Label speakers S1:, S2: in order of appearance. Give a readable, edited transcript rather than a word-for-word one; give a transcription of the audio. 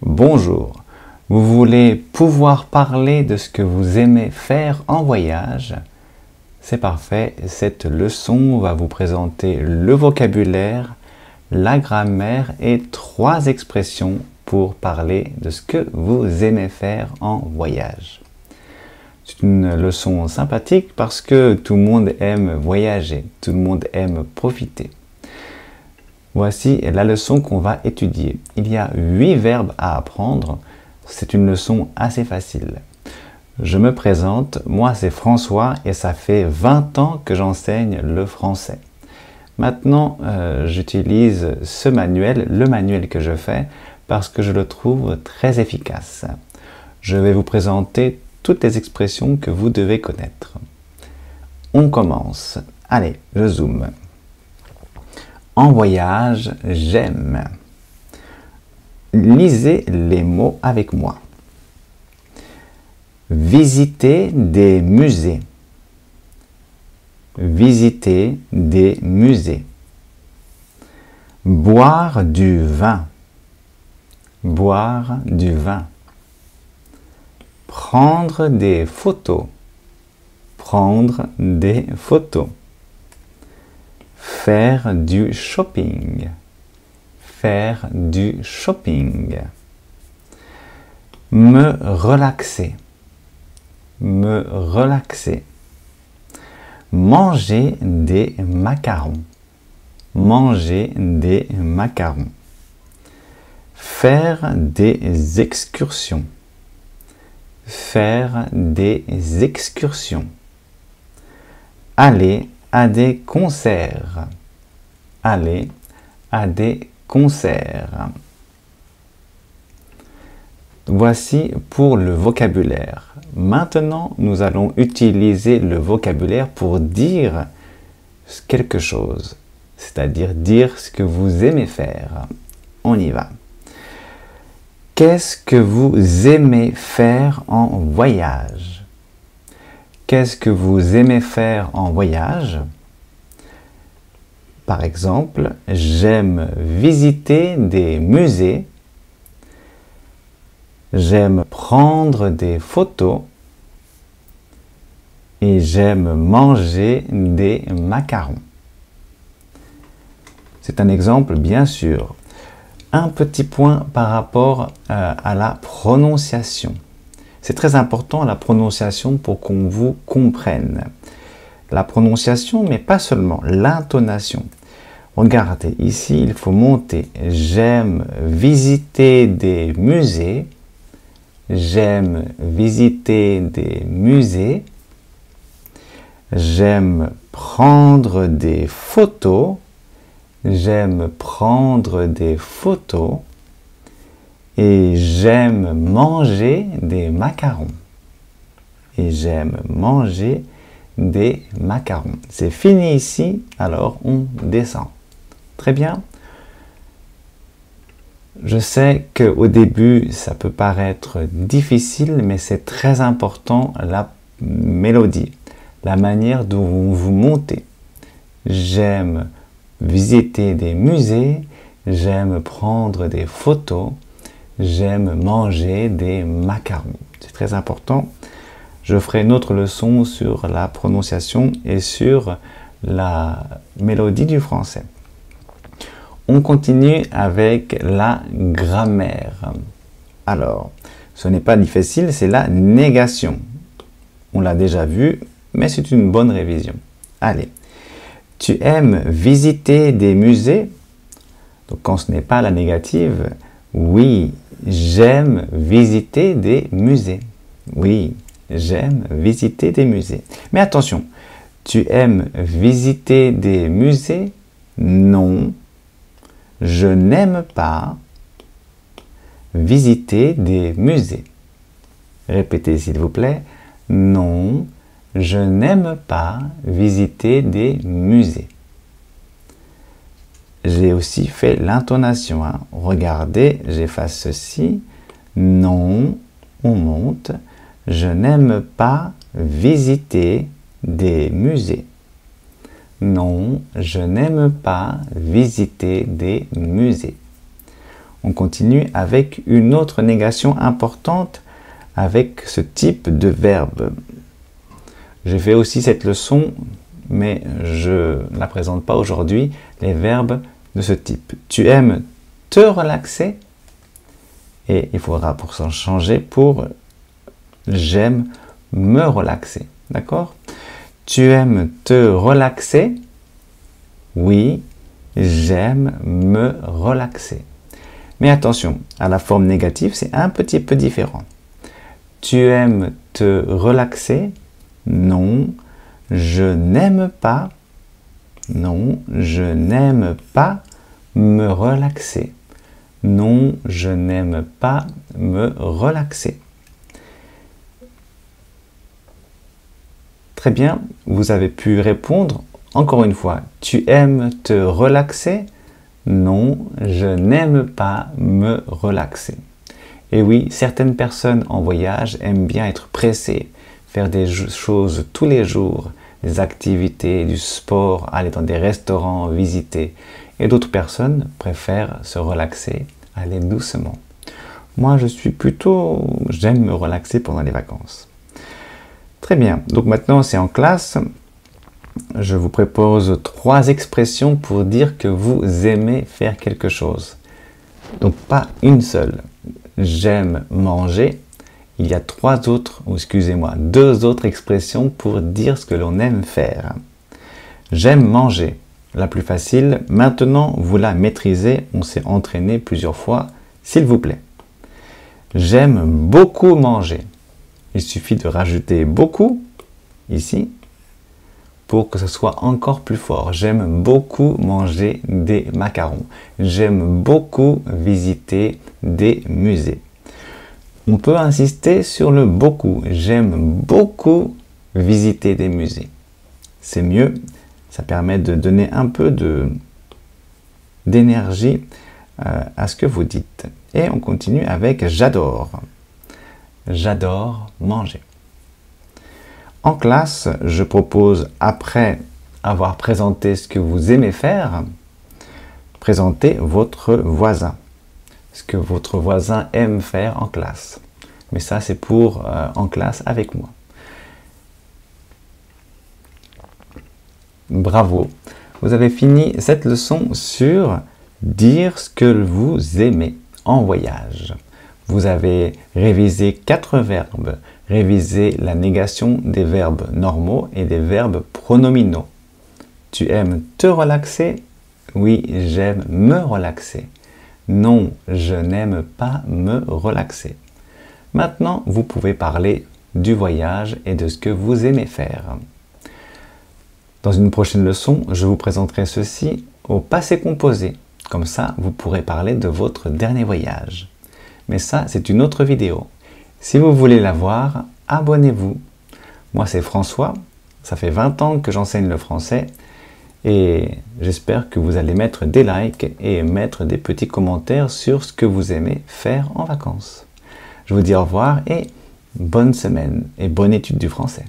S1: Bonjour, vous voulez pouvoir parler de ce que vous aimez faire en voyage? C'est parfait, cette leçon va vous présenter le vocabulaire, la grammaire et 3 expressions pour parler de ce que vous aimez faire en voyage. C'est une leçon sympathique parce que tout le monde aime voyager, tout le monde aime profiter. Voici la leçon qu'on va étudier. Il y a 8 verbes à apprendre. C'est une leçon assez facile. Je me présente, moi c'est François et ça fait 20 ans que j'enseigne le français. Maintenant, j'utilise ce manuel, le manuel que je fais, parce que je le trouve très efficace. Je vais vous présenter toutes les expressions que vous devez connaître. On commence. Allez, je zoome. En voyage, j'aime. Lisez les mots avec moi. Visiter des musées. Visiter des musées. Boire du vin. Boire du vin. Prendre des photos. Prendre des photos. Faire du shopping. Faire du shopping. Me relaxer. Me relaxer. Manger des macarons. Manger des macarons. Faire des excursions. Faire des excursions. Aller à des concerts. Aller à des concerts. Voici pour le vocabulaire. Maintenant, nous allons utiliser le vocabulaire pour dire quelque chose, c'est-à-dire dire ce que vous aimez faire. On y va. Qu'est-ce que vous aimez faire en voyage? Qu'est-ce que vous aimez faire en voyage? Par exemple, j'aime visiter des musées. J'aime prendre des photos. Et j'aime manger des macarons. C'est un exemple, bien sûr. Un petit point par rapport à la prononciation. C'est très important la prononciation pour qu'on vous comprenne. La prononciation, mais pas seulement, l'intonation. Regardez, ici, il faut monter. J'aime visiter des musées. J'aime visiter des musées. J'aime prendre des photos. J'aime prendre des photos. Et j'aime manger des macarons. Et j'aime manger des macarons. C'est fini ici, alors on descend. Très bien. Je sais qu'au début, ça peut paraître difficile, mais c'est très important la mélodie, la manière dont vous montez. J'aime visiter des musées, j'aime prendre des photos, j'aime manger des macarons. C'est très important. Je ferai une autre leçon sur la prononciation et sur la mélodie du français. On continue avec la grammaire. Alors, ce n'est pas difficile, c'est la négation. On l'a déjà vu, mais c'est une bonne révision. Allez, tu aimes visiter des musées? Donc, quand ce n'est pas la négative, oui, j'aime visiter des musées. Oui, j'aime visiter des musées. Mais attention, tu aimes visiter des musées? Non, je n'aime pas visiter des musées. Répétez s'il vous plaît. Non, je n'aime pas visiter des musées. J'ai aussi fait l'intonation. Regardez, j'efface ceci. Non, on monte. Je n'aime pas visiter des musées. Non, je n'aime pas visiter des musées. On continue avec une autre négation importante avec ce type de verbe. J'ai fait aussi cette leçon, mais je ne la présente pas aujourd'hui, les verbes de ce type. Tu aimes te relaxer et il faudra pour s'en changer pour j'aime me relaxer. D'accord? Tu aimes te relaxer? Oui, j'aime me relaxer. Mais attention, à la forme négative, c'est un petit peu différent. Tu aimes te relaxer? Non, je n'aime pas. Non, je n'aime pas me relaxer. Non, je n'aime pas me relaxer. Très bien, vous avez pu répondre. Encore une fois, tu aimes te relaxer? Non, je n'aime pas me relaxer. Et oui, certaines personnes en voyage aiment bien être pressées, faire des choses tous les jours, des activités, du sport, aller dans des restaurants, visiter. Et d'autres personnes préfèrent se relaxer, aller doucement. Moi, j'aime me relaxer pendant les vacances. Très bien, donc maintenant c'est en classe. Je vous propose 3 expressions pour dire que vous aimez faire quelque chose. Donc pas une seule. J'aime manger. Il y a 2 autres expressions pour dire ce que l'on aime faire. J'aime manger. La plus facile. Maintenant, vous la maîtrisez. On s'est entraîné plusieurs fois. S'il vous plaît. J'aime beaucoup manger. Il suffit de rajouter beaucoup ici pour que ce soit encore plus fort. J'aime beaucoup manger des macarons. J'aime beaucoup visiter des musées. On peut insister sur le beaucoup. J'aime beaucoup visiter des musées. C'est mieux. Ça permet de donner un peu d'énergie à ce que vous dites. Et on continue avec j'adore. J'adore manger. En classe, je propose, après avoir présenté ce que vous aimez faire, présenter votre voisin. Ce que votre voisin aime faire en classe. Mais ça, c'est pour en classe avec moi. Bravo. Vous avez fini cette leçon sur dire ce que vous aimez en voyage. Vous avez révisé 4 verbes, révisé la négation des verbes normaux et des verbes pronominaux. Tu aimes te relaxer? Oui, j'aime me relaxer. Non, je n'aime pas me relaxer. Maintenant, vous pouvez parler du voyage et de ce que vous aimez faire. Dans une prochaine leçon, je vous présenterai ceci au passé composé. Comme ça, vous pourrez parler de votre dernier voyage. Mais ça, c'est une autre vidéo. Si vous voulez la voir, abonnez-vous. Moi, c'est François. Ça fait 20 ans que j'enseigne le français. Et j'espère que vous allez mettre des likes et mettre des petits commentaires sur ce que vous aimez faire en vacances. Je vous dis au revoir et bonne semaine et bonne étude du français.